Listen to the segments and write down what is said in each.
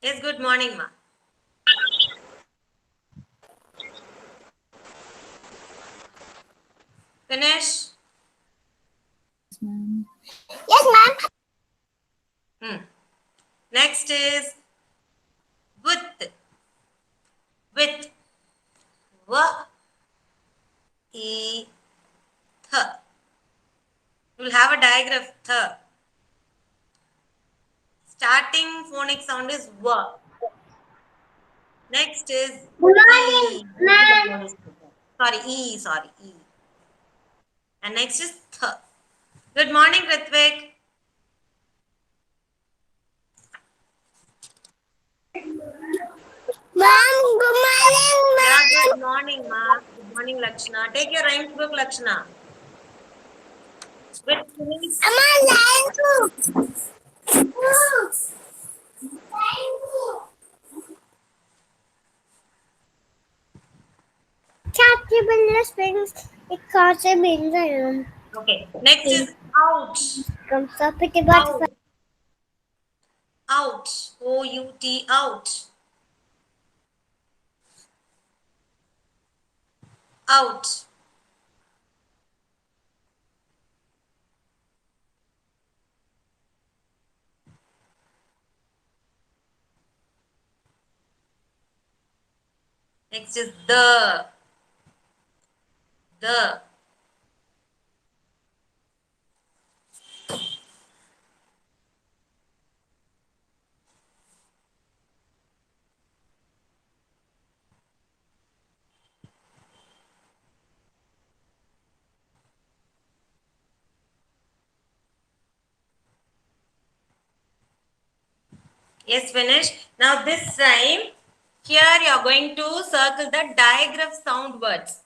Yes, good morning, ma. Finish? Yes, ma'am. Next is with. With. W, E, th. You will have a diagram. Th. Starting phonic sound is W. Next is Good E. morning, ma'am. Sorry, E. Sorry, E. And next is th. Good morning, Ritvik. Ma'am, good morning, Yeah, ma'am. good morning, ma. Good morning, Lakshana. Take your rhymes book, Lakshana. With means I'm on line two. Chapter springs it causes a building. okay. Next is out. Comes up with the butterfly. Out. Out. O-U-T. Out. Out. Next is the. The. Yes, finish. Now this rhyme, here you are going to circle the digraph sound words.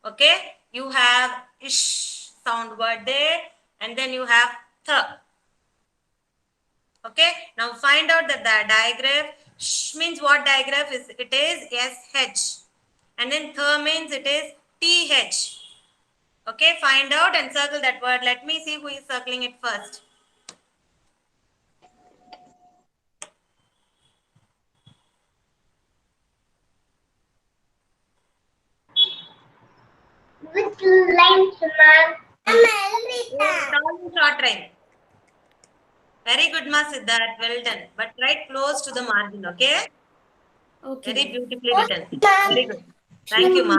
Okay? You have ish sound word there and then you have th. Okay? Now find out that the digraph, sh means what digraph is? It is SH. And then th means it is TH. Okay? Find out and circle that word. Let me see who is circling it first. With lines, ma'am. I'm Oh, Elvita. tall and short rhyme. Very good, ma Siddharth. Well done. But write close to the margin, okay? Okay, Very ma'am. beautifully written. Very good. Thank you, ma.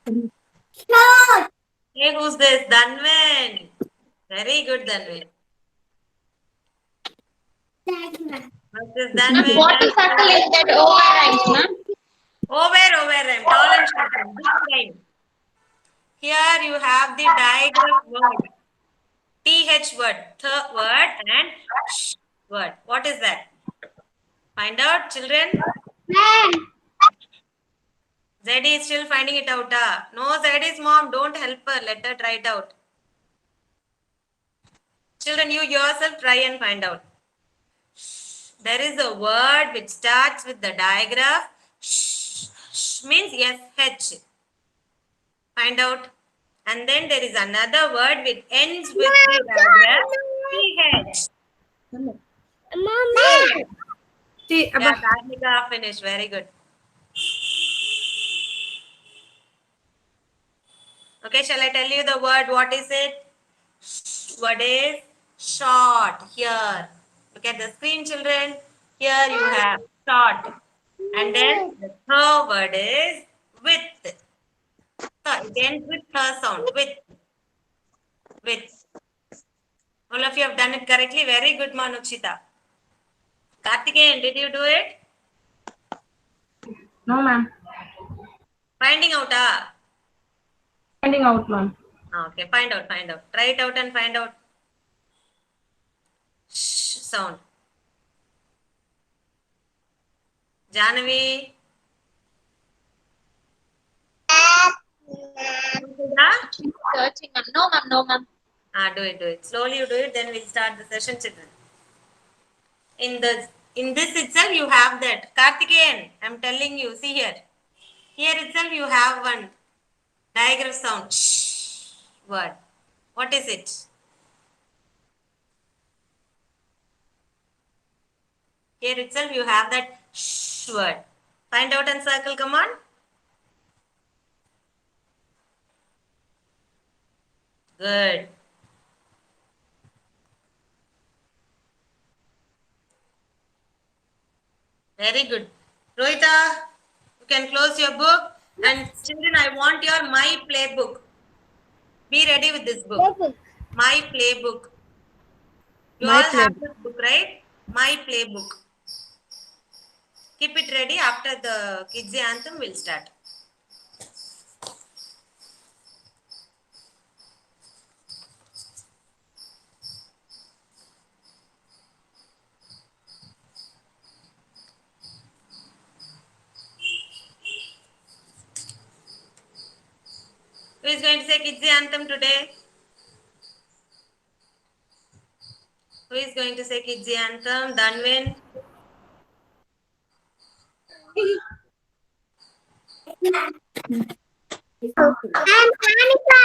Ma'am. Short. Hey, who's this? Dhanven. Very good, Dhanven. Thank you, ma'am. What's this Ma'am, Dhanven? what is circle is that over rhymes, ma'am? Over rhyme. Tall and short rhyme. Which rhyme? Here you have the digraph word. TH word. Th word and sh word. What is that? Find out, children. Ma'am. Zeddy is still finding it out. Ah. No, Zeddy's mom. Don't help her. Let her try it out. Children, you yourself try and find out. There is a word which starts with the digraph. Sh means SH. Find out. And then there is another word which ends with the digraph TH. Ma'am. See, Yeah, Abba. Karnika finished. Very good. Okay, shall I tell you the word? What is it? Word is short. Here. Look at the screen, children. Here you have short. And then the third word is with. It ends with her sound. With. All of you have done it correctly. Very good, Manukshita. Kartikeyan, did you do it? No, ma'am. Finding out, ah. Finding out, ma'am. Okay, find out. Try it out and find out. Shh sound. Janavi. Searching, ma'am. No, ma'am. No, ma'am. Do it. Slowly you do it, then we'll start the session, children. In this itself, you have that. Kartikeyan, I'm telling you, see here. Here itself you have one digraph sound. Shh word. What is it? Here itself you have that sh word. Find out and circle, come on. Good. Very good. Rohita, you can close your book. And children, I want your My Playbook. Be ready with this book. Playbook. My Playbook. You My all have Playbook. this book, right? My Playbook. Keep it ready. After the kids anthem, we'll start. Who is going to say kids anthem today? Who is going to say kids anthem? Danvin? And Tanika.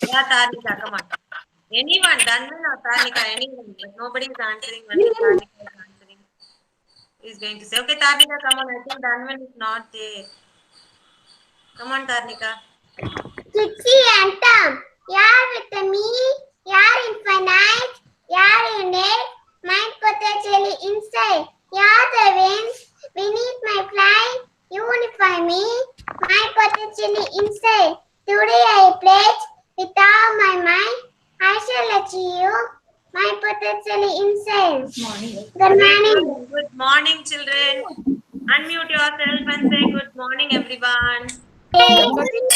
Yeah, Tarnika, come on. Anyone, Danvin or Tarnika, anyone. But nobody is answering. Only Tarnika is answering. Who is going to say? Okay, Tarnika, come on. I think Danvin is not there. Come on, Tarnika. Kitty anthem. Yaar with me, yaar infinite, yaar unit, mind potentially inside. Yaar the winds beneath my fly, unify me, mind potentially inside. Today I pledge with all my mind, I shall achieve my potentially inside. Good morning. Good morning, children. Unmute yourself and say good morning, everyone. Good morning.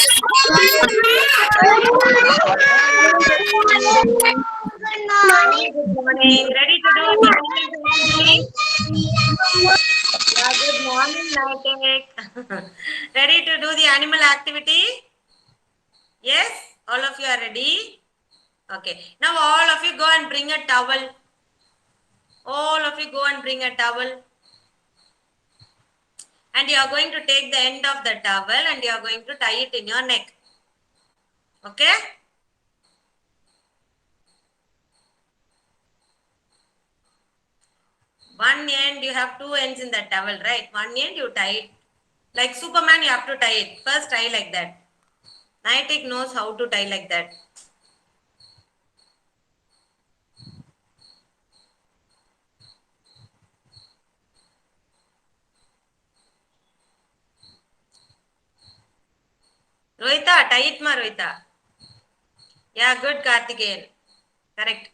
Good morning. Ready to do the animal activity? Yeah, good morning, Nitek. Ready to do the animal activity? Yes? All of you are ready? Okay. Now all of you go and bring a towel. All of you go and bring a towel. And you are going to take the end of the towel and you are going to tie it in your neck. Okay? One end, you have two ends in the towel, right? One end you tie it. Like Superman, you have to tie it. First tie like that. Nitik knows how to tie like that. Rohita, tie it ma Rohita. Yeah, good Karthikeyan. Correct.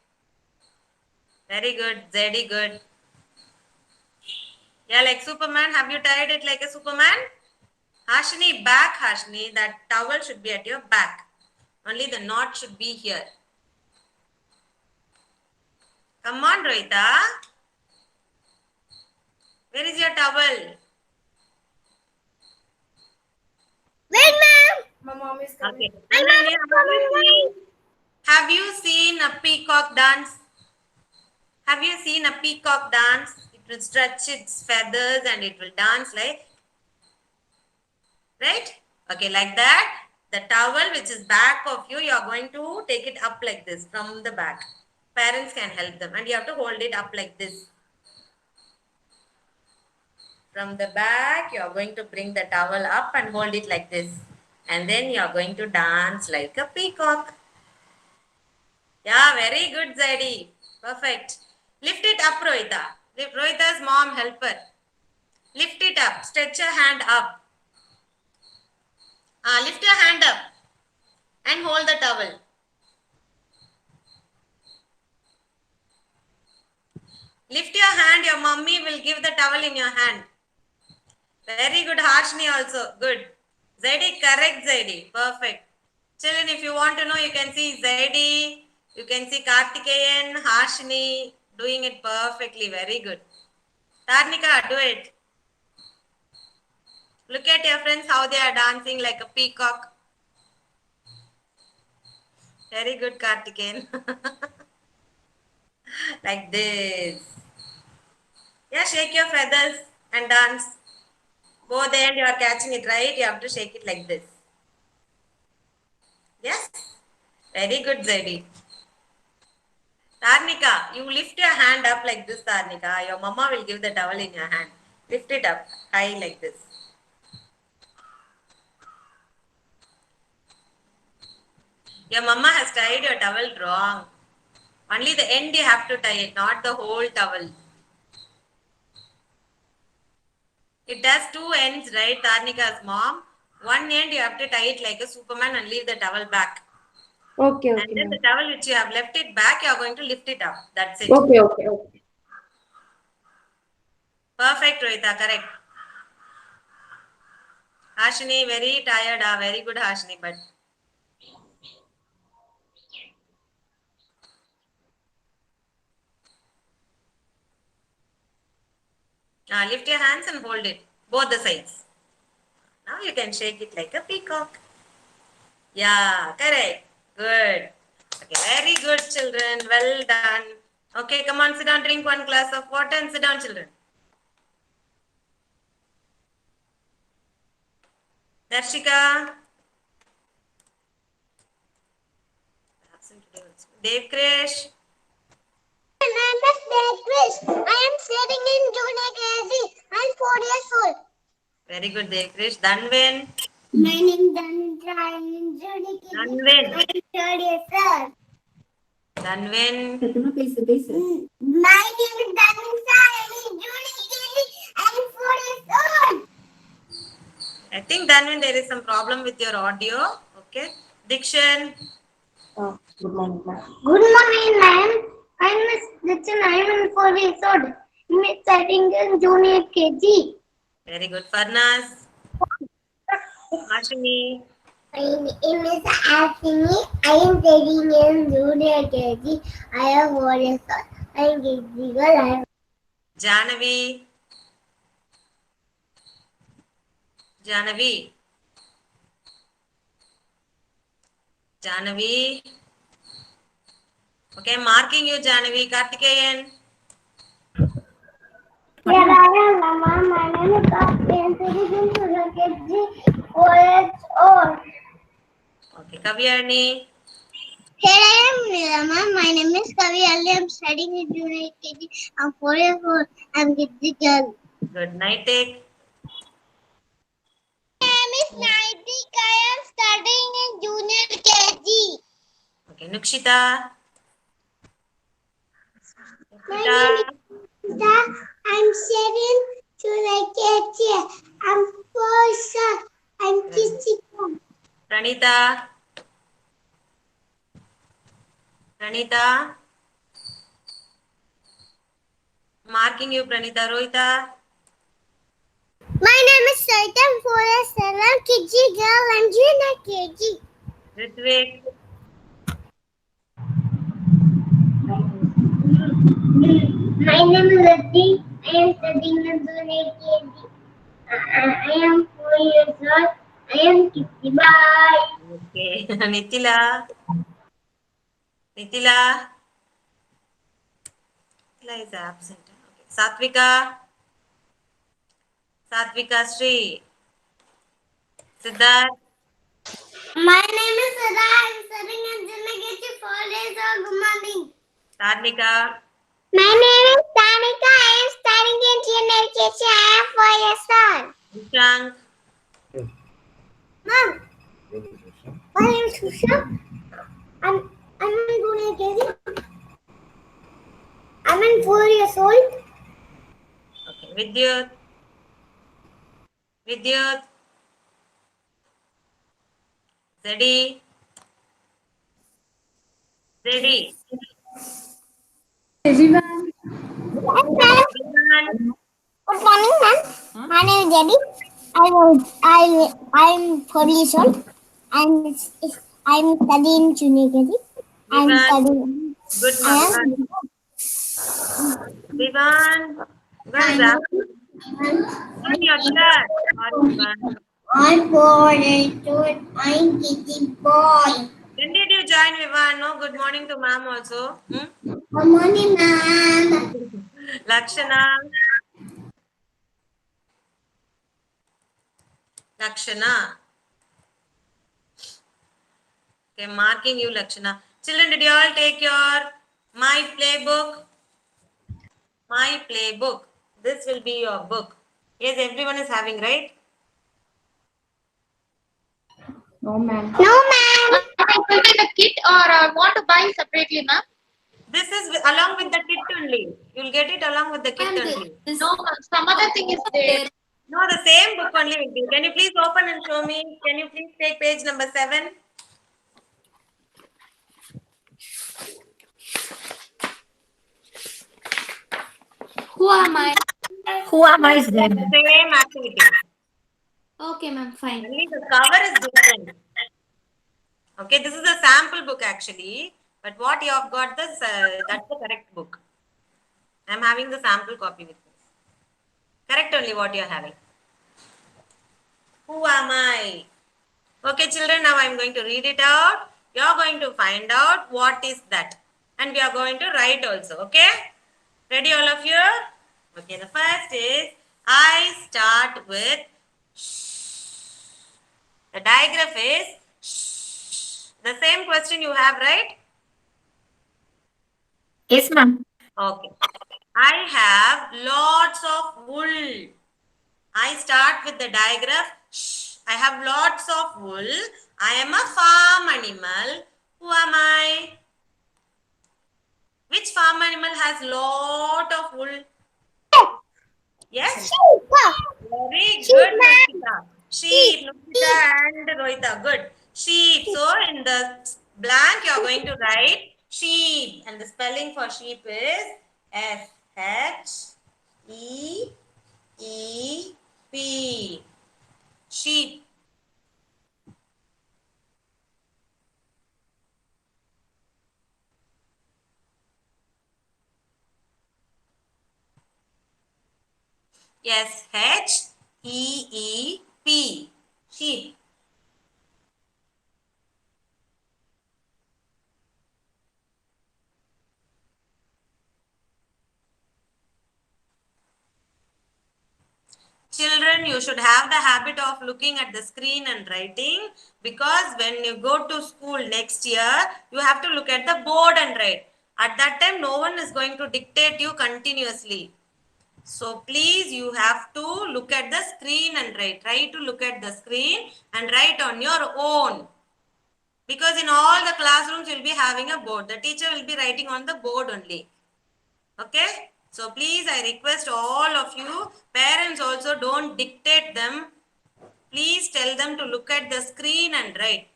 Very good. Zeddy, good. Yeah, like Superman. Have you tied it like a Superman? Hashini, back Hashini. That towel should be at your back. Only the knot should be here. Come on, Rohita. Where is your towel? Wait, ma'am. My mom is coming. Okay. Have you seen a peacock dance? Have you seen a peacock dance? It will stretch its feathers and it will dance like, right? Okay, like that. The towel which is back of you, you are going to take it up like this from the back. Parents can help them and you have to hold it up like this. From the back, you are going to bring the towel up and hold it like this. And then you are going to dance like a peacock. Yeah, very good, Zaidi. Perfect. Lift it up, Rohita. Rohita's mom, help her. Lift it up. Stretch your hand up. Lift your hand up and hold the towel. Lift your hand. Your mummy will give the towel in your hand. Very good, Harshni also. Good. Zaidi, correct, Zaidi. Perfect. Children, if you want to know, you can see Zaidi. You can see Karthikeyan, Harshni doing it perfectly. Very good. Tarnika, do it. Look at your friends how they are dancing like a peacock. Very good, Karthikeyan. Like this. Yeah, shake your feathers and dance. Both end you are catching it, right? You have to shake it like this. Yes? Very good, Zaidi. Tarnika, you lift your hand up like this, Tarnika. Your mama will give the towel in your hand. Lift it up high like this. Your mama has tied your towel wrong. Only the end you have to tie it, not the whole towel. It has two ends, right, Tarnika's mom? One end you have to tie it like a Superman and leave the towel back. Okay, And okay, then the ma'am. towel which you have left it back, you are going to lift it up. That's it. Okay, okay, okay. Perfect, Rohita, correct. Hashini, very tired. Very good, Hashini, but lift your hands and hold it, both the sides. Now you can shake it like a peacock. Yeah, correct. Good. Okay, very good, children. Well done. Okay, come on, sit down, drink one glass of water and sit down, children. Darshika. Absent today also. Dev Krish. My name is Devkrish. I am studying in junior KG. I'm 4 years old. Very good, Dev Krish. Dhanvin. My name is Dhanitra. I am in junior KG. Dhanvin. I am 3rd years old. Dhanvin. My name is Dhanitra. I am in junior KG. I am 4 years old. I think Dhanvin, there is some problem with your audio. Okay. Dikshan. Good morning, ma'am. Good morning, ma'am. I am Miss Dixon. I am in 4 years old. I am studying in junior KG. Very good. Farnaz. Ashimi. My name is Ashimi. I am studying in junior KG. I am 4 years old. I am KG girl. I am Janavi. Janavi. Janavi. Okay, marking you, Janavi. Kartikeyan. Here I am, Mama. My name is Karthi. I am studying in junior KG. 4 years old. Okay, Kavyani. Here I am, Mama. My name is Kavi Ali. I am studying in junior KG. I am 4 years old. I am KG girl. Good night, take. My name is Naitik. I am studying in junior KG. Okay, Nukshita. My Nukshita. name is Nita. I'm studying junior KG. I'm 4 years old. I'm KG girl. Pranita. Pranita. Marking you, Pranita. Rohita. My name is Saita. I'm 4 years old. I'm KG girl. I'm junior KG. Ritvik. My name is Ati. I am studying in junior KG. I am 4 years old. I am Kitty. Bye. Okay. Nitila. Nitila. Nitila is absent. Okay. Satvika. Satvika Sri. Siddharth. My name is Sada. I am studying in junior KG. 4 years old. Good morning. Tarnika. My name is Tanika. I am studying in junior KG. I am 4 years old. Nishank. Mom, my name is Susha. I'm in junior KG. I'm in 4 years old. Okay. Vidyut. Vidyut. Zedi. Zedi. Everyone. Vivan. Good morning, ma'am. My name is Debbie. I'm 4 years old. I'm studying junior KG. I'm Vivan. studying. Good, I Vivan. am. Vivan. Vivan is absent. Not your class. Not Vivan. I'm 4 years old. I'm KG boy. When did you join, Vivan? No, good morning to ma'am also. Hmm? Good morning, ma'am. Lakshana. Lakshana. Okay, marking you, Lakshana. Children, did you all take your My playbook. My playbook. This will be your book. Yes, everyone is having, right? No, ma'am. No, ma'am. It will be the kit or want to buy separately, ma'am? This is along with the kit only. You'll get it along with the kit only. No, ma'am. Some other thing is there. No, the same book only will be. Can you please open and show me? Can you please take page number 7? Who am I? Is there? Same activity. Okay, ma'am. Fine. Only the cover is different. Okay, this is a sample book actually. But what you have got this, that's the correct book. I'm having the sample copy with me. Correct only what you are having. Who am I? Okay, children, now I'm going to read it out. You are going to find out what is that. And we are going to write also, okay? Ready all of you? Okay, the first is, I start with shh. The digraph is shh. The same question you have, right? Yes, ma'am. Okay. I have lots of wool. I start with the digraph. Shh. I have lots of wool. I am a farm animal. Who am I? Which farm animal has lot of wool? Yes? Very good, Nokita. Sheep, Nokita and Rohita. Good. Sheep. So in the blank, you are going to write sheep. And the spelling for sheep is S-H-E-E-P. Sheep. S-H-E-E-P. Sheep. Children, you should have the habit of looking at the screen and writing, because when you go to school next year, you have to look at the board and write. At that time, no one is going to dictate you continuously. So please, you have to look at the screen and write. Try to look at the screen and write on your own. Because in all the classrooms, you'll be having a board. The teacher will be writing on the board only. Okay? So please, I request all of you, parents also, don't dictate them. Please tell them to look at the screen and write.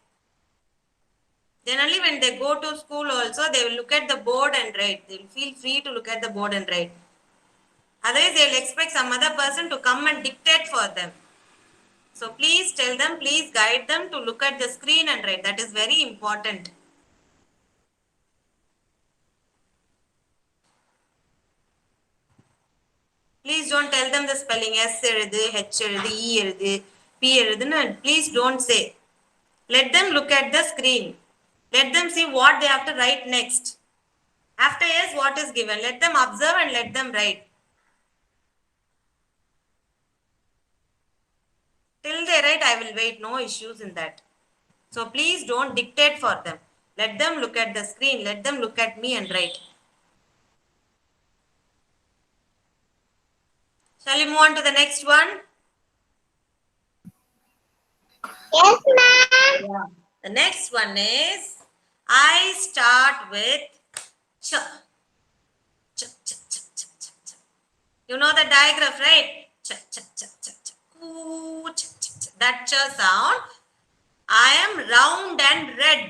Then only when they go to school also, they will look at the board and write. They will feel free to look at the board and write. Otherwise, they will expect some other person to come and dictate for them. So please tell them, please guide them to look at the screen and write. That is very important. Please don't tell them the spelling S எழுது, H எழுது, E எழுது, P எழுதுன்னு. Please don't say. Let them look at the screen. Let them see what they have to write next. After yes, what is given? Let them observe and let them write. Till they write, I will wait. No issues in that. So please don't dictate for them. Let them look at the screen. Let them look at me and write. Shall we move on to the next one? Yes, ma'am. Yeah. The next one is, I start with ch. Ch, ch, ch, ch, ch, ch. You know the diagram, right? Ch, ch, ch, ch, ch. Ooh, ch, ch, ch. That ch sound. I am round and red.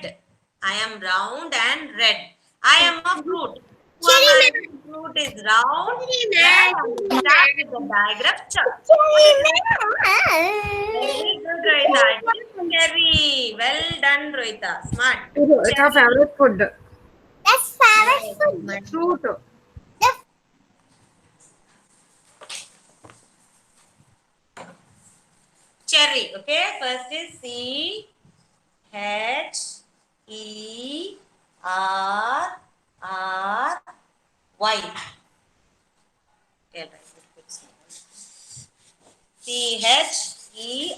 I am round and red. I am a fruit. Fruit is round. Then I will start with the diagram. Ch. Very good, Rohita. Cherry. Well done, Rohita. Smart. It's our favorite food. That's favorite food. Fruit. Cherry. Okay. First is C-H-E-R-R-Y. Okay, C-H-E-R-R-Y.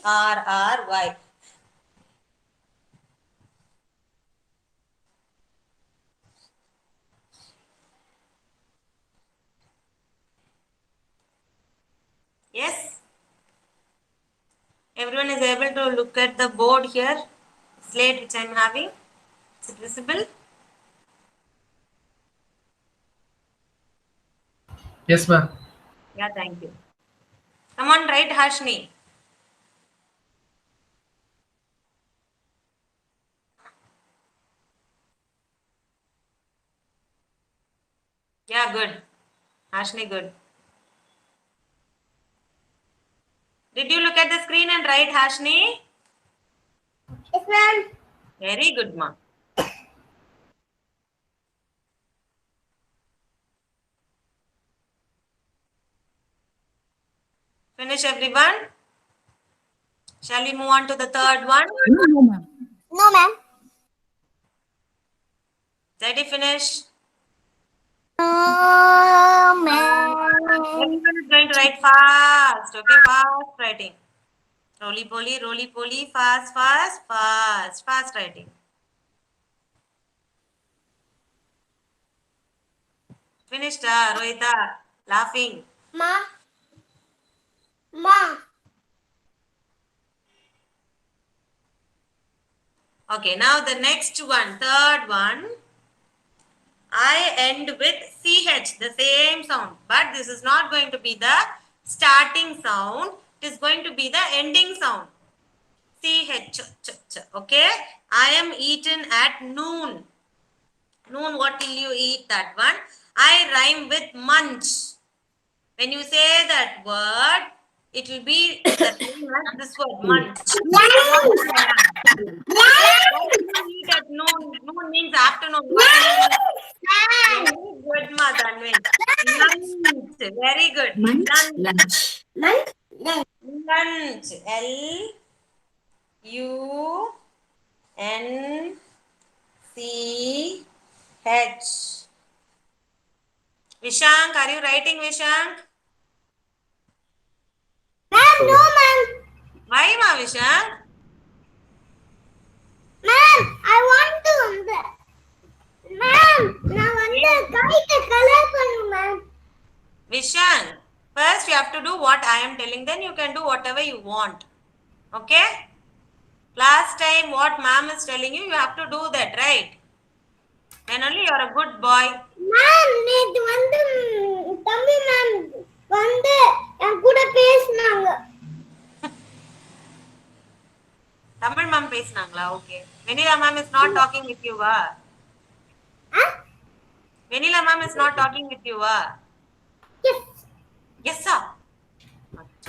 Everyone is able to look at the board here, slate which I am having. Is it visible? Yes, ma'am. Yeah, thank you. Come on, write Harshni. Yeah, good. Harshni, good. Did you look at the screen and write Harshni? Yes, ma'am. Very good, ma. Finish, everyone. Shall we move on to the third one? No, ma'am. No, ma'am. Ready, finish. No, ma'am. Everyone is going to write fast. Okay, fast writing. Roly poly, fast, fast, fast, fast writing. Finished, Rohita, laughing. Ma. Ma. Okay, now the next one, third one. I end with CH, the same sound. But this is not going to be the starting sound. It is going to be the ending sound. CH, okay? I am eaten at noon. Noon, what will you eat? That one. I rhyme with munch. When you say that word, it will be the same as this word, munch. What do you eat at noon? Noon means afternoon. What do you eat? Very good, mother. Lunch. Very good. Lunch. Lunch. Lunch. Vishank, are you writing, Vishank? Ma'am, no, ma'am. Why, ma, Vishank? Ma'am, I want to. Ma'am, நான் வந்து கைட்ட colour பண்ணனும் ma'am. Vishank, first you have to do what I am telling, then you can do whatever you want. Okay? Last time what ma'am is telling you, you have to do that, right? Then only you are a good boy. Ma'am, நேத்து வந்து தம்பி ma'am வந்து என் கூட பேசினாங்க. Tamil ma'am பேசினாங்களா? Okay. Vanilla ma'am is not talking with you, va? Vanilla ma'am is not talking with you, va? Yes. Yes, sir.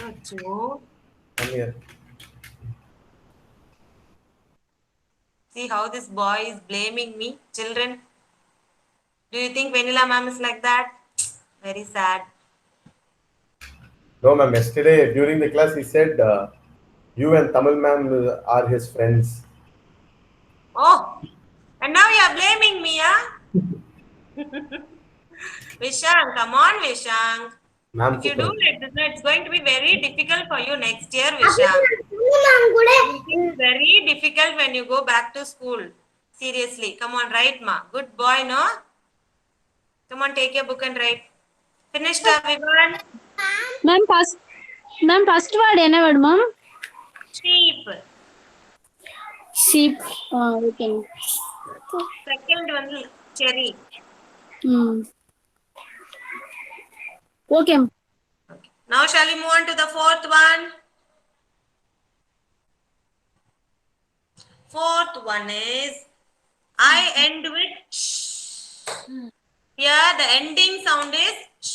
Achcho. I'm here. See how this boy is blaming me, children. Do you think Vanilla ma'am is like that? Very sad. No, ma'am. Yesterday during the class, he said you and Tamil ma'am are his friends. Oh, and now you are blaming me, huh? Vishank, come on, Vishank. Ma'am, If you do like this, it's going to be very difficult for you next year, Vishank. தம்பி ma'am கூட It's very difficult when you go back to school. Seriously, come on, write, ma. Good boy, no? Come on, take your book and write. Finished, everyone? Ma'am first word என்ன word ma'am? Sheep. Sheep. Okay. Second one, cherry. Okay. Okay. Now, shall we move on to the fourth one? Fourth one is I end with sh. Here, the ending sound is sh,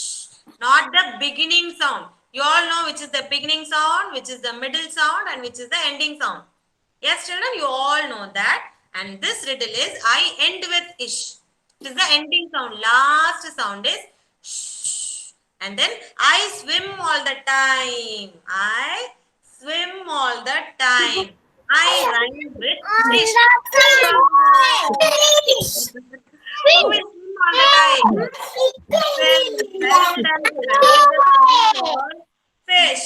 not the beginning sound. You all know which is the beginning sound, which is the middle sound, and which is the ending sound. Yes, children, you all know that. And this riddle is I end with ish. It is the ending sound. Last sound is sh. And then I swim all the time. I swim all the time. I rhyme with fish. Who will swim all the time? Fish.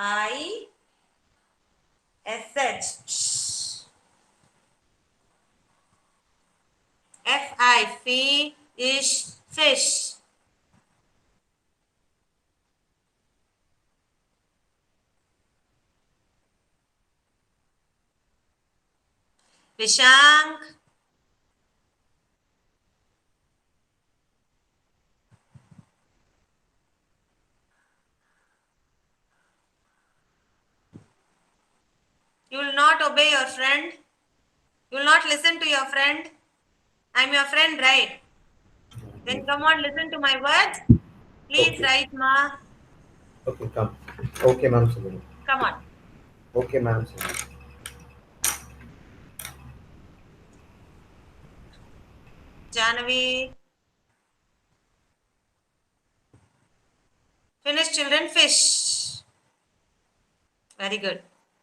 F-I-S-H. F-I-F-I-Fish. Vishank. You will not obey your friend. You will not listen to your friend. I'm your friend, right? Then come on, listen to my words. Please Okay. write, ma. Okay, come. Okay, ma'am. Subramani. Come on. Okay, ma'am. Subramani. Janavi. Finish, children. Fish. Very good.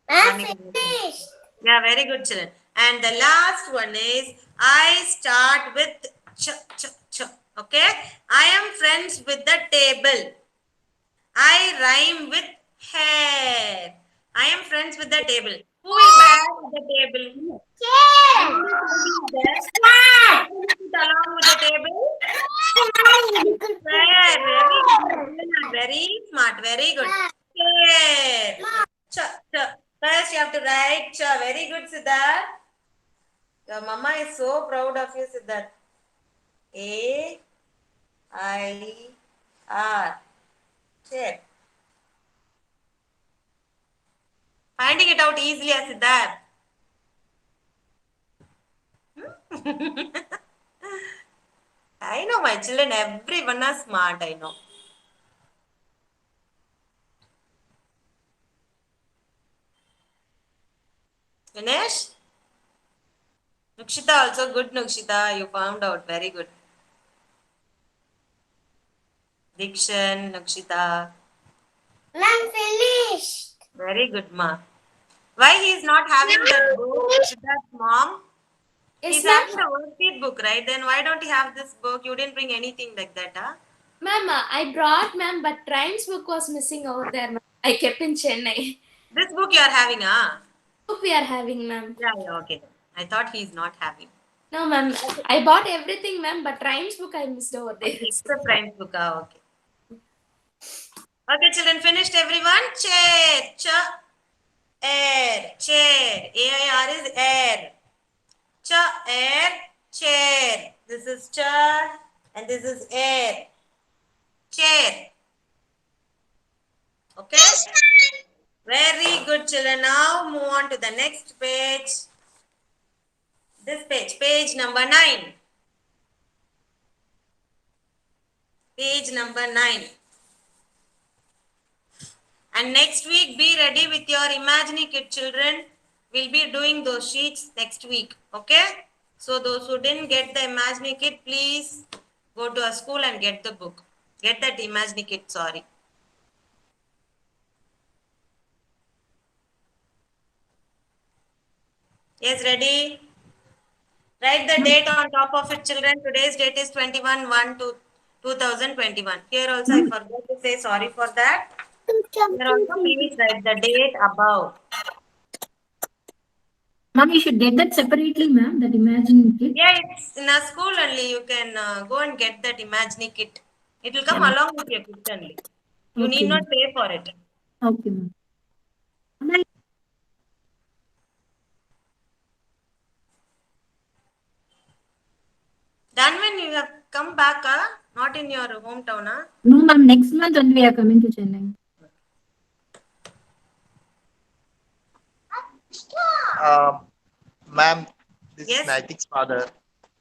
I'm Running. finished. Yeah, very good, children. And the last one is I start with ch, ch, ch. Okay. I am friends with the table. I rhyme with hair. I am friends with the table. Who will pair with the table? Chair. How many babies there? Cat. Who will sit along with the table? Chair. Very good. Children are very smart. Very good. Chair. Ch, ch. First, you have to write ch. Very good, Siddharth. Your mama is so proud of you, Siddharth. A-I-R. Chair. Finding it out easily, Siddharth. I know my children, everyone are smart, I know. Finish? Nukshita also good, Nukshita. You found out. Very good. Dikshan, Nukshita. I'm finished. Very good, ma. Why he is not having that book with that mom? Yes, He's ma'am. having the worksheet book, right? Then why don't you have this book? You didn't bring anything like that, huh? Ma'am, I brought, ma'am, but Triumph's book was missing over there, ma'am. I kept in Chennai. This book you are having, huh? Book we are having, ma'am. Yeah, okay. Then. I thought he's not having. No, ma'am. I bought everything, ma'am, but Triumph's book I missed over there. It's the prime book, okay. Okay, children, finished everyone? Chair, air, chair. A-I-R is air. Air, chair. This is cha and this is air. Chair. Okay? Very good, children. Now move on to the next page. This page, page number 9. Page number 9. And next week, be ready with your Imagine Kit, children. We'll be doing those sheets next week. Okay? So those who didn't get the Imagine Kit, please go to a school and get the book. Get that Imagine Kit, sorry. Yes, ready? Write the date on top of it, children. Today's date is 21/1/2021. Here also I forgot to say sorry for that. Here also please write the date above. Ma'am, you should get that separately, ma'am, that Imagine Kit. Yeah, it's in a school only. You can go and get that Imagine Kit. It will come along with your kit only. You need not pay for it. Okay, ma'am. Done when you have come back, not in your hometown. No, ma'am, next month only we are coming to Chennai. Ma'am, this Yes. is Naitik's father.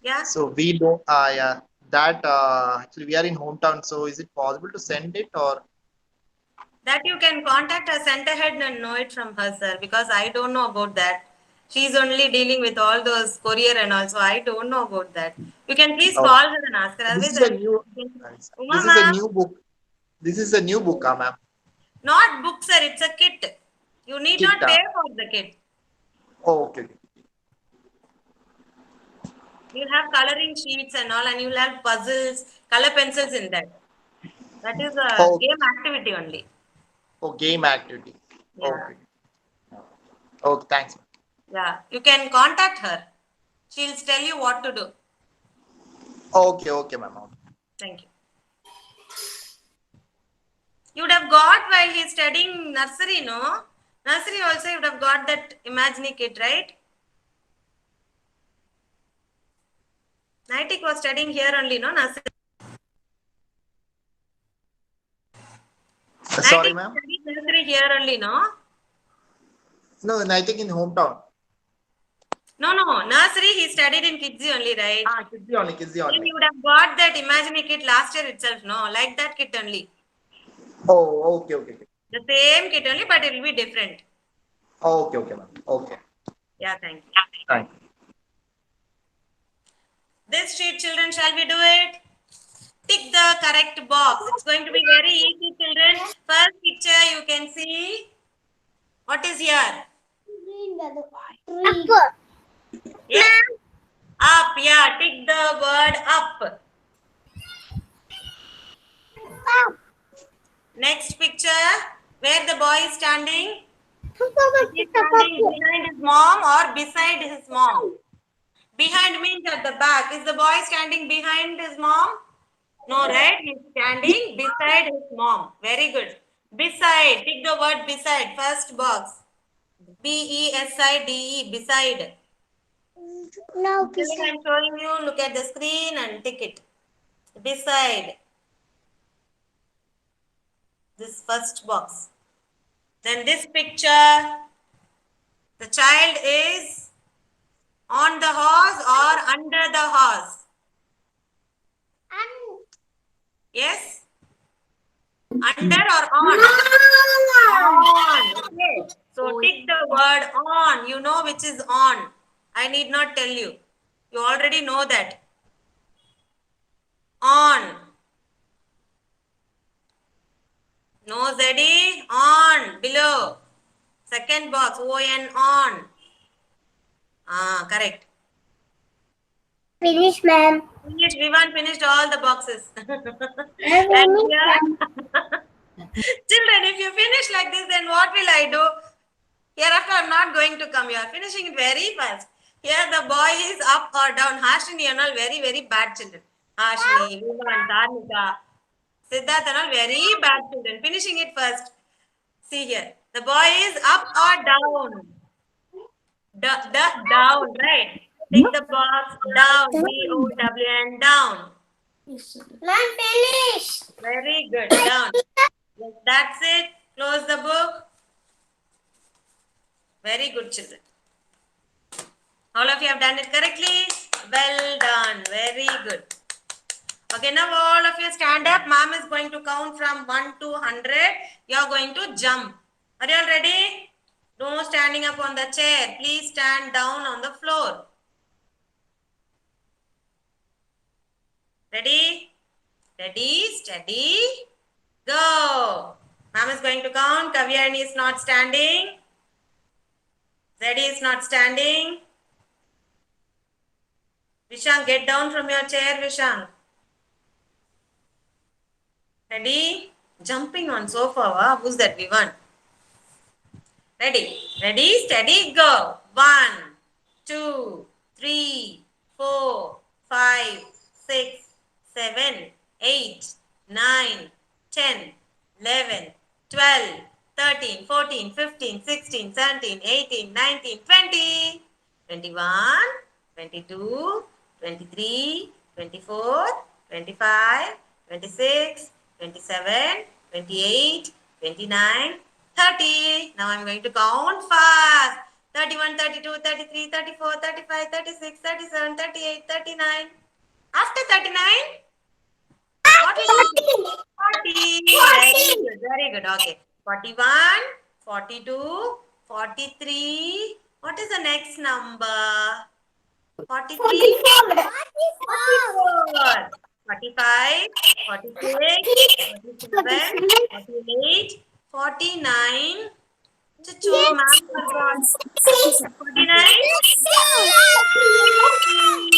Yeah. So we don't, yeah, that actually we are in hometown. So is it possible to send it or? That you can contact her center head and know it from her, sir, because I don't know about that. She's only dealing with all those courier and also I don't know about that. You can please Oh. call her and ask her. This Otherwise, is a new. Uma, This is a ma'am. new book. This is a new book, ma'am. Not book, sir. It's a kit. You need Kit, not pay for the kit. Oh, okay. You'll have coloring sheets and all, and you'll have puzzles, color pencils in that. That is a Oh. game activity only. Oh, game activity. Yeah. Okay. Okay, thanks. Yeah. You can contact her. She'll tell you what to do. Okay, okay, ma'am. Thank you. You would have got while he's studying nursery, no? Nursery also you would have got that Imagine Kit, right? Naitik was studying here only, no? Nursery. Sorry, Naitik ma'am. studied nursery here only, no? No, I think in hometown. No, no. Nursery he studied in Kidzi only, right? Kidzi only, Kidzi Then only. you would have got that imaginary kit last year itself, no? Like that kit only. Oh, okay, okay, okay. The same kit only, but it will be different. Oh, okay, okay, ma'am. Okay. Yeah, thank you. Thank you. This sheet, children, shall we do it? Tick the correct box. It's going to be very easy, children. First picture you can see. What is here? Up. Yes. Up, yeah. Tick the word up. Up. Next picture, where the boy is standing. Is he standing behind his mom or beside his mom? Behind means at the back. Is the boy standing behind his mom? No, right? He's standing beside his mom. Very good. Beside. Tick the word beside. First box. B-E-S-I-D-E. Beside. No, Children, I'm showing you. Look at the screen and tick it. Beside. This first box. Then this picture. The child is on the horse or under the horse? Yes? Under or on? On. Okay. So tick the word on. You know which is on. I need not tell you. You already know that. On. No, Zeddy. On. Below. Second box. O-N. On. Ah, correct. Finish, ma'am. Finished. Vivan finished all the boxes. I And finished, here, ma'am. children, if you finish like this, then what will I do? Hereafter, I'm not going to come. You are finishing it very fast. Here, the boy is up or down. Hashini and all very, very bad children. Hashini, Vivan, Dharmika, Siddharth and all very bad children. Finishing it first. See here. The boy is up or down? Down, right? Tick the box. Down. D-O-W-N. Down. Ma'am, finish. Very good. Down. Yes, that's it. Close the book. Very good, children. All of you have done it correctly. Well done. Very good. Okay, now all of you stand up. Mom is going to count from 1 to 100. You are going to jump. Are you all ready? No standing up on the chair. Please stand down on the floor. Ready? Ready, steady, go. Mom is going to count. Kavyani is not standing. Zeddy is not standing. Vishang, get down from your chair, Vishang. Ready? Jumping on sofa. Wow. Who's that? Vivan. Ready? Ready, steady, go. 1, 2, 3, 4, 5, 6, 7, 8, 9, 10, 11, 12, 13, 14, 15, 16, 17, 18, 19, 20, 21, 22, 23, 24, 25, 26, 27, 28, 29, 30. Now I'm going to count fast. 31, 32, 33, 34, 35, 36, 37, 38, 39. After 39, what will you do? 40. Very good. Very good. Okay. 41, 42, 43. What is the next number? 43, 44, 45, 46, 47, 48, 49. Chuchu, ma'am forgot. 49.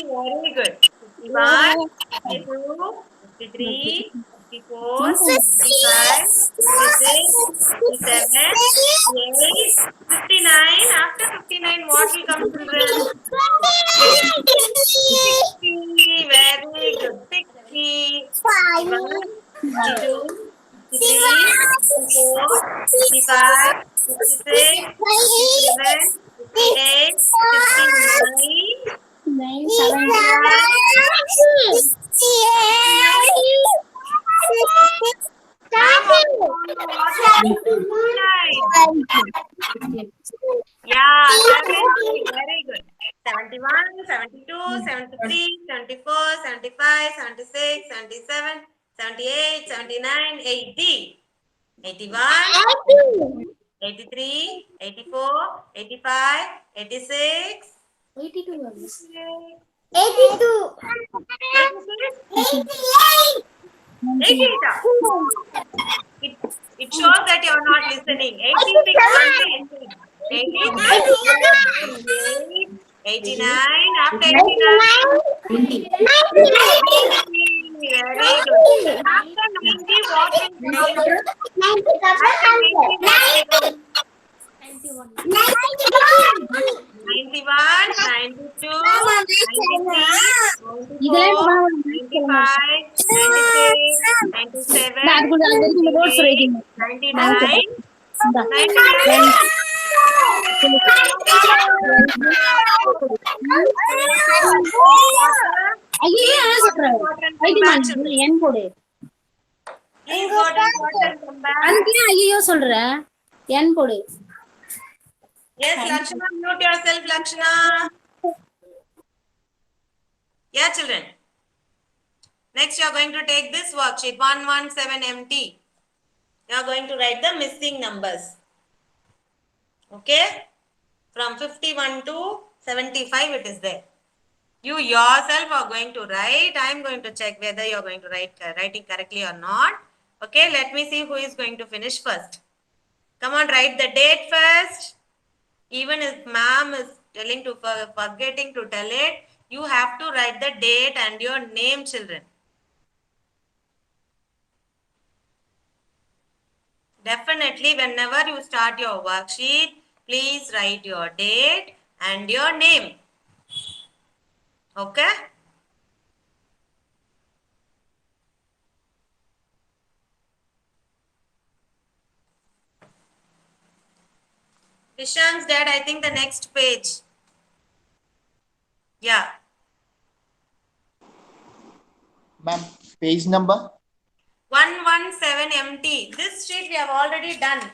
Very good. 51, 52, 53, 54, 55, 56, 57, 58, 59. After 59, what will come, children? 60. Very good. 60. 61, 62, 63, 64, 65, 66, 67, 68, 69, Yeah, 70. Very good. 71, 72, 73, 74, 75, 76, 77, 78, 79, 80. 81, 83, 84, 85, 86, 82. 82. 88. It, it shows that you are not listening. 86 only. 87, 89, after 89. Very good. After 90, what will come? 90 After 90, what will come? 91. 91, 92, 93, 94, 95, 96, 97, 98, 99, 99. என் போடு Please go to important come back. அதுக்கு ஐயோ சொல்ற என் போடு Yes, Lakshana, mute yourself, Lakshana. Yeah, children. Next, you are going to take this worksheet 117 empty. You are going to write the missing numbers. Okay? From 51 to 75, it is there. You yourself are going to write. I am going to check whether you are going to writing correctly or not. Okay, let me see who is going to finish first. Come on, write the date first. Even if ma'am is telling to forgetting to tell it, you have to write the date and your name, children. Definitely, whenever you start your worksheet, please write your date and your name. Okay? Ishan's dad, I think the next page. Yeah. Ma'am, page number? 117 empty. This sheet we have already done.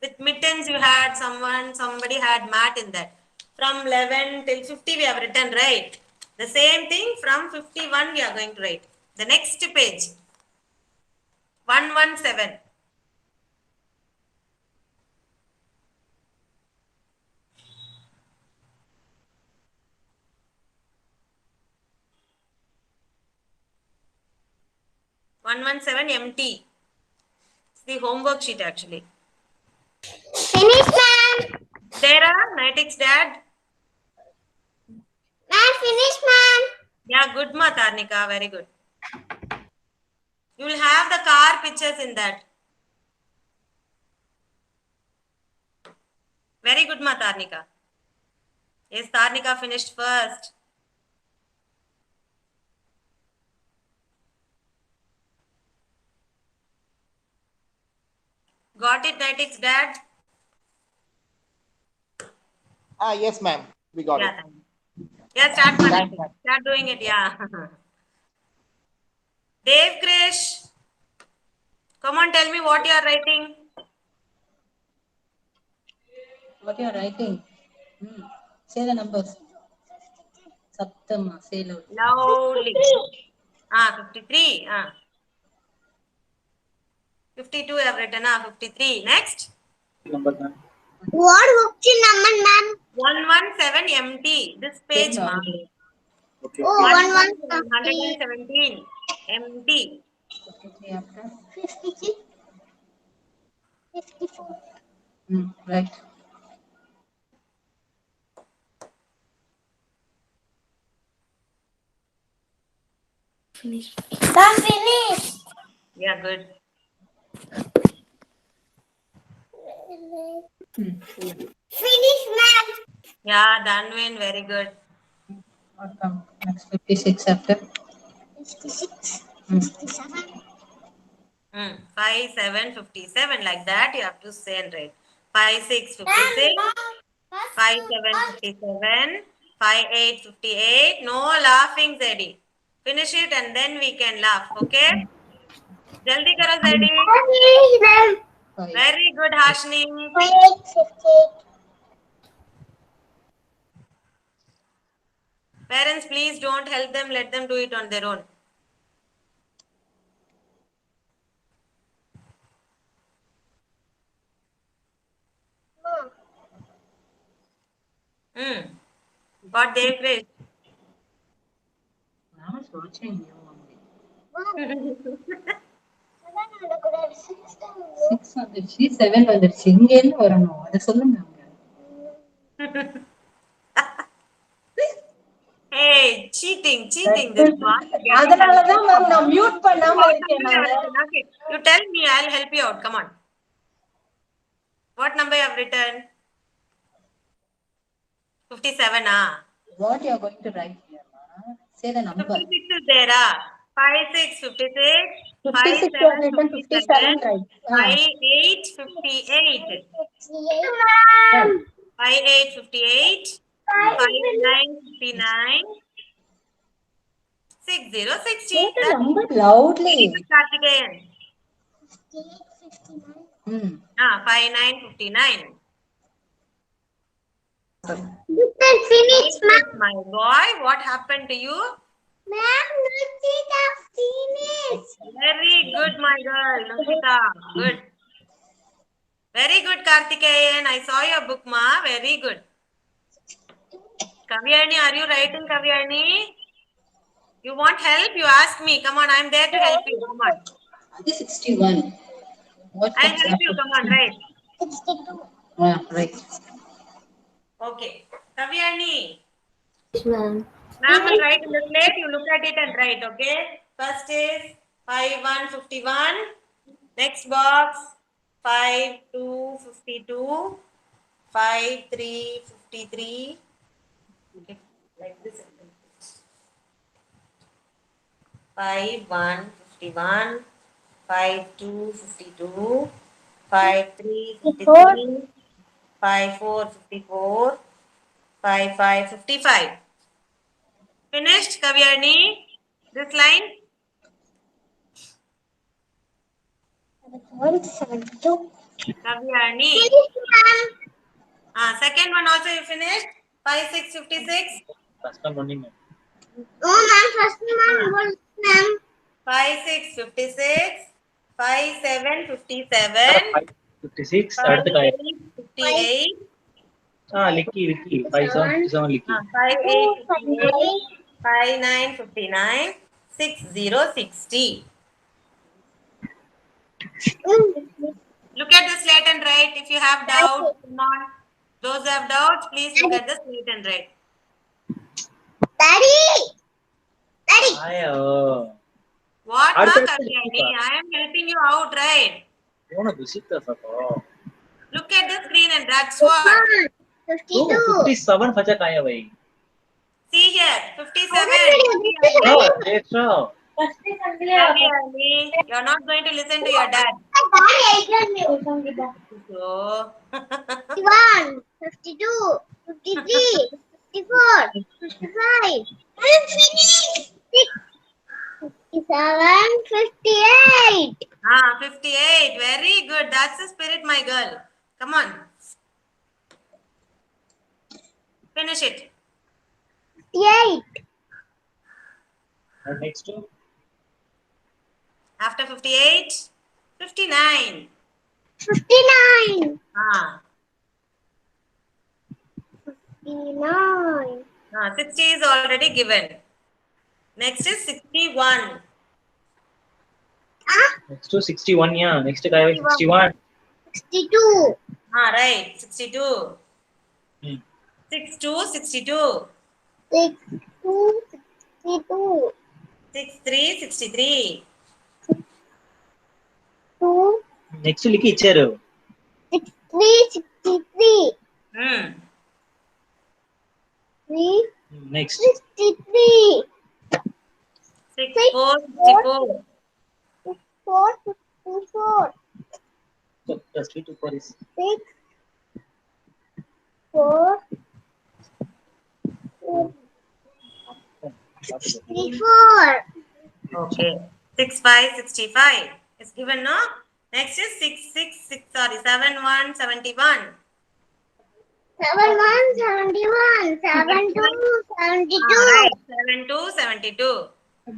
With mittens you had somebody had mat in that. From 11 till 50 we have written, right? The same thing from 51 we are going to write. The next page. 117. empty. It's the homework sheet actually. Finish, ma'am. Sarah, Nitix dad. Ma'am, finish, ma'am. Yeah, good ma Tarnika, very good. You will have the car pictures in that. Very good ma Tarnika. Yes, Tarnika finished first. Got it, Nitix dad? Ah, yes, ma'am. We got Yeah, it. yeah, start Thanks, ma'am. start doing it, yeah. Dave Krish, come on, tell me what you are writing. What you are writing? Say the numbers. Saptama, say loud. Loudly. 53. 52 I have written. 53. Next. What worksheet number, ma'am? 117 empty. This page, Say ma. loudly. Oh, 117 empty. 53 after. 53. 54. Right. Finish. Ma'am, finish. Yeah, good. Finish, ma'am. Yeah, Danwin, very good. What come? Next 56 after. 56. 57. 5, 7, 57. Like that, you have to say and write. 5, 6, 56. 5, 7, 57. 5, 8, 58. No laughing, Zeddy. Finish it and then we can laugh, okay? Jaldi karo, Zeddy. Five. Very good, Hashni. 58. Parents, please don't help them. Let them do it on their own. Got their grade. I was watching you only. Six வந்துருச்சு 7 வந்துருச்சு இங்க இருந்து வரணும் அத சொல்லுங்க Hey, cheating. This one. அதனாலதான் ma'am நான் mute பண்ணாம இருக்கேன் நானு. Okay, you tell me. I'll help you out. Come on. What number you have written? 57. What you are going to write here, ma? Say the number. 56 is there. 5, 6, 56. 56 you have written 57, right? 5, 8, 58. 5, 8, 58. 5, 9, 59. 6, 0, 60. Say the number loudly. Karthikeyan. 69. 5, 9, 59. You can finish, ma'am. My boy, what happened to you? Ma'am, Nushita finished. Very good, my girl, Nushita. Good. Very good, Karthikeyan. I saw your book, ma. Very good. Kavyani, are you writing, Kavyani? You want help? You ask me. Come on, I'm there to help you. Come on. This 61. What I'll comes help you. after Come on, right. 62. Right. Okay. Kavyani. ma'am. Ma'am will write in the slate. You look at it and write, okay? First is 5, 1, 51. Next box, 5, 2, 52. 5, 3, 53. Okay, like this. 5, 1, 51. 5, 2, 52. 5, 3, 53. 5, 4, 54. 5, 5, 55. Finished, Kavyani? This line? 172. Kavyani. Finish, ma'am. Second one also you finished? 5, 6, 56. Oh, ma'am, first ma'am. One, ma'am. 5, 6, 56. 5, 7, 57. 56 5, அடுத்த காய் 8, 58. Leakey 57 Leakey 5, 8, 58. 5, 9, 59. 6, 0, 60. Look at the slate and write. If you have doubts, come on. Those who have doubts, please look at the slate and write. Daddy. Daddy. ஆயோ What, ma, அடுத்த Kavyani? I am helping you out, right? போன துசித்த சகோ Look at the screen and that's what. 52. 57 பச்சை காய வை See here, 57. no extra Kavyani, you're not going to listen to your dad. So, 51, 52, 53, 54, 55. I'm finished. 57, 58. 58. Very good. That's the spirit, my girl. Come on. Finish it. 58. and next to After 58, 59. 59. 59. 60 is already given. Next is 61. next to 61 yeah next காய வை 61 62. Right. 62. Hmm. 62, 62. 62, 62. 63, 63. 2, next లికి ఇచ్చారు 63, 63. Hmm. 3, next 63. 64, 64. 4, 54. so plus 3 to 4 is 6, 4, 3, 64. Okay. 6 5 65 is given, no? Next is 7 1 71. 7 1 71. 7 2 72. Right. 7 2 72. 7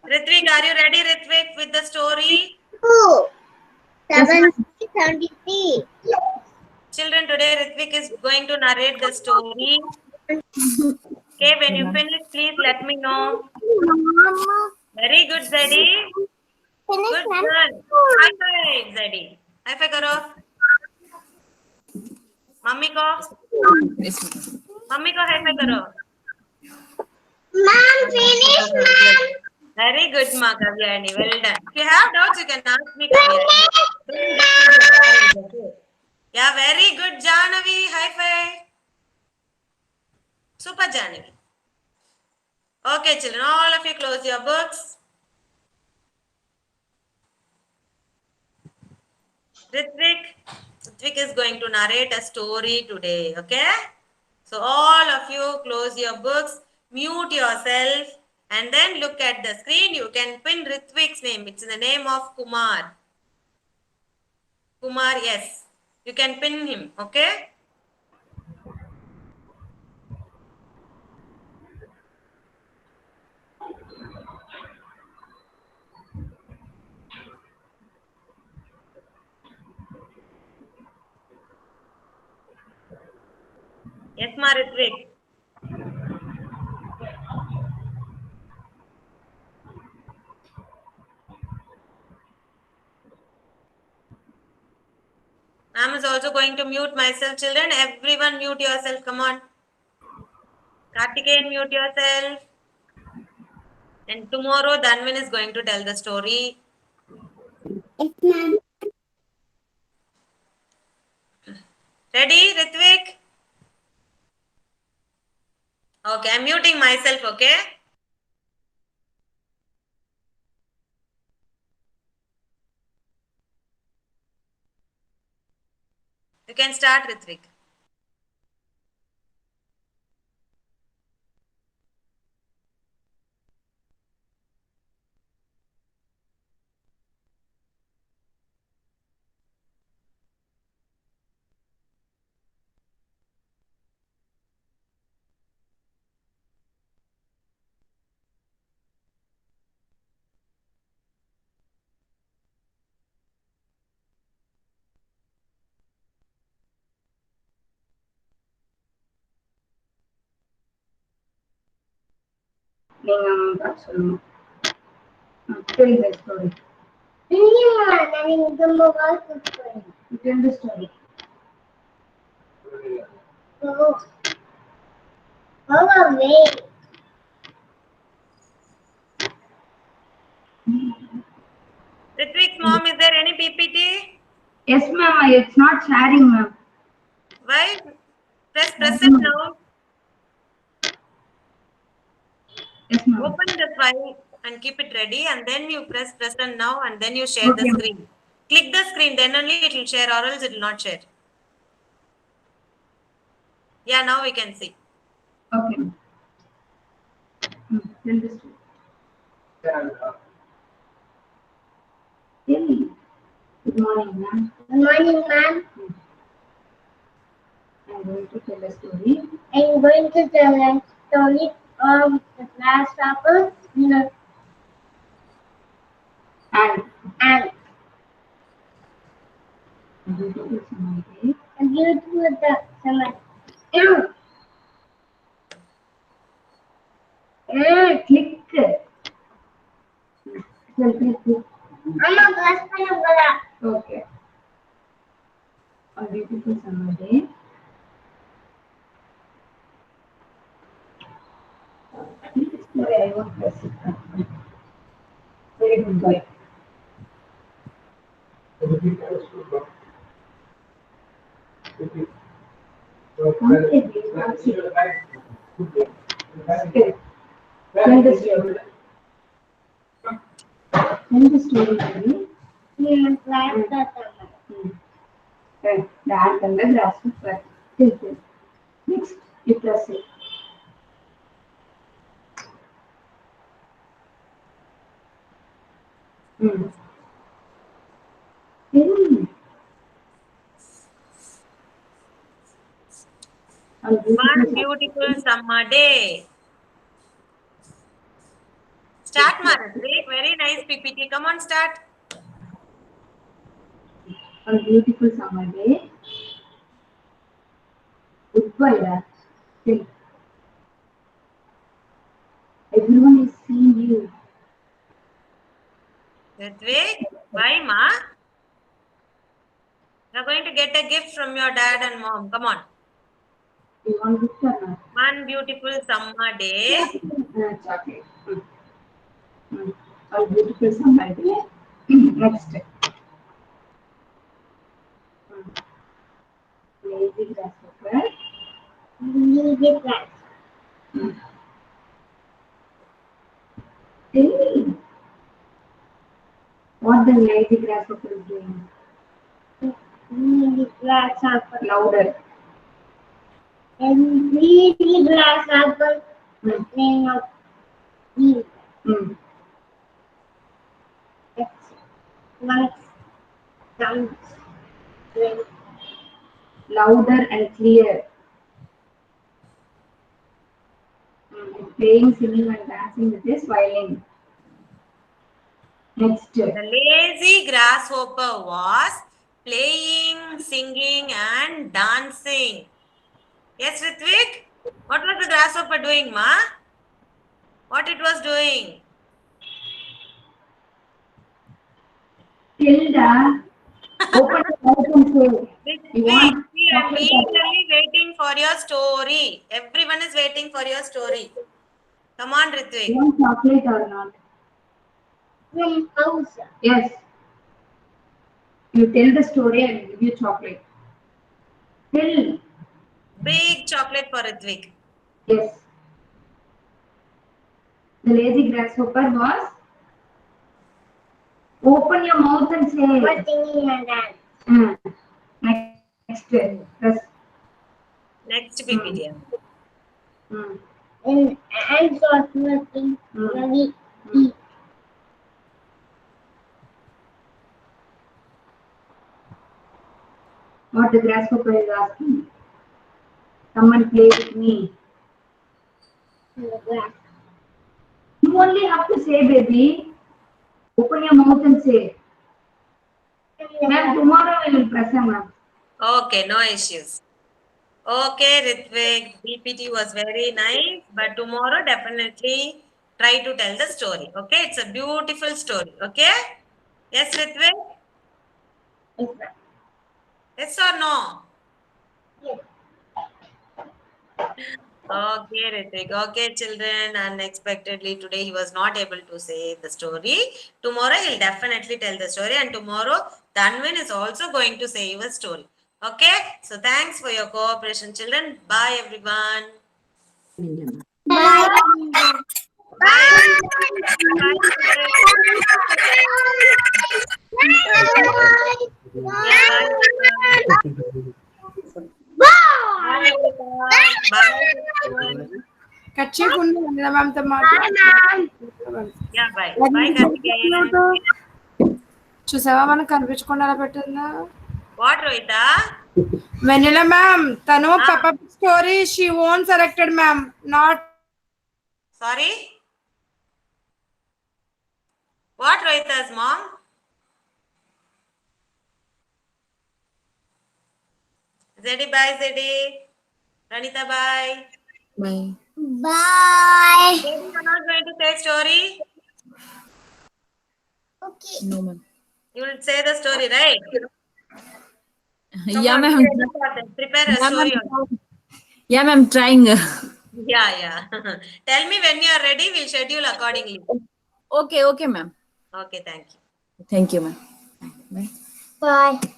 Ritvik, are you ready, Ritvik, with the story? 2. 7 73. Children, today Ritvik is going to narrate the story. Okay, when you finish, please let me know. Very good, Zeddy. Good girl. High five, Zeddy. High five, karo. Mummy ko. Mummy ko high five karo. Ma'am, finish, ma'am. Very good, Ma Kavyani. Well done. If you have doubts, you can ask me, Kavyani. Don't disturb your parents, okay? Yeah, very good, Janavi. High five. Super, Janavi. Okay, children, all of you close your books. Ritvik is going to narrate a story today, okay? So all of you close your books, mute yourself, and then look at the screen. You can pin Ritvik's name. It's in the name of Kumar. Kumar, yes. You can pin him, okay? Yes, Ma Ritvik. I is also going to mute myself, children. Everyone mute yourself. Come on. Kartikeyan, mute yourself. And tomorrow, Dhanvin is going to tell the story. Ready, Ritvik? Okay, I'm muting myself, okay? You can start, Ritvik. சொல்லணும் tell the story. Tell the story. Go away. Ritvik's mom, is there any PPT? Yes, ma'am. It's not sharing, ma'am. Why? Press it now. Yes, ma'am. Open the file and keep it ready, and then you press it now, and then you share the screen. Click the screen, then only it will share, or else it will not share. Yeah, now we can see. Okay. Tell the story. Tell me. Good morning, ma'am. Good morning, ma'am. I'm going to tell a story. I'm going to tell a story of the grasshopper And and a beautiful summer day. a beautiful summer. Click. Click. Amma, glass panna. Okay. A beautiful summer day. Sorry, I won't press it. Very good boy. Tell the story. Tell the story, Mary. Grasshopper. The ant and the grasshopper. Tell. Next, literacy. Hey. One beautiful summer day. Start, Ritvik. Very nice PPT. Come on, start. A beautiful summer day. Goodbye. Hey. Everyone is seeing you. Ritvik, why, ma? You're going to get a gift from your dad and mom. Come on. You want gift or not? One beautiful summer day. Chocolate. A beautiful summer day. Next. Lazy grasshopper. Lazy grass. Hey. What the lazy grasshopper is doing? Lazy grasshopper. Louder. And lazy grasshopper playing out. One sounds very Louder and clear. It's playing, singing, and dancing with his violin. Next. The lazy grasshopper was playing, singing, and dancing. Yes, Ritvik? What was the grasshopper doing, ma? What it was doing? Tilda, open the mouth and say. You Ritvik, want see, I'm chocolate? eagerly waiting for your story. Everyone is waiting for your story. Come on, You Ritvik. want chocolate or not? from house. Yes. You tell the story and give you chocolate. Tell. Big chocolate for Ritvik. Yes. The lazy grasshopper was. Open your mouth and say. Was singing and dance. Next. Press. Next PPT. And ants was making very deep. What the grasshopper is asking. Come and play with me. In the grass. You only have to say, baby. Open your mouth and say. Ma'am, tomorrow we will press him, ma'am. Okay, no issues. Okay, Ritvik, PPT was very nice, but tomorrow definitely try to tell the story. Okay, it's a beautiful story. Okay? Yes, Ritvik? Yes or no? Yes. Okay, Ritvik. Okay, children. Unexpectedly today he was not able to say the story. Tomorrow he'll definitely tell the story, and tomorrow Tanvin is also going to say you a story. Okay? So thanks for your cooperation, children. Bye, everyone. Bye. Bye. Bye, children. Yeah, bye. Bye, everyone. Bye, everyone. Kerchief ఉంది మ్యామ్తో Yeah, bye. Bye, Karthikeyan. చూసావా మనకు కనిపించకుండా అలా పెట్టిందా What, Rohita? Vennela ma'am తను పాప story she own selected ma'am not Sorry? What, Rohita's mom? Zedi, bye, Zedi. Ranita, bye. Bye. Bye. Zedi, you're not going to say story? Okay. No, ma'am. You will say the story, right? Yeah, Come on, ma'am. prepare a story. Yeah, ma'am. Trying. Yeah. Tell me when you are ready, we'll schedule accordingly. Okay, ma'am. Okay, thank you. Thank you, ma'am. Bye. Bye.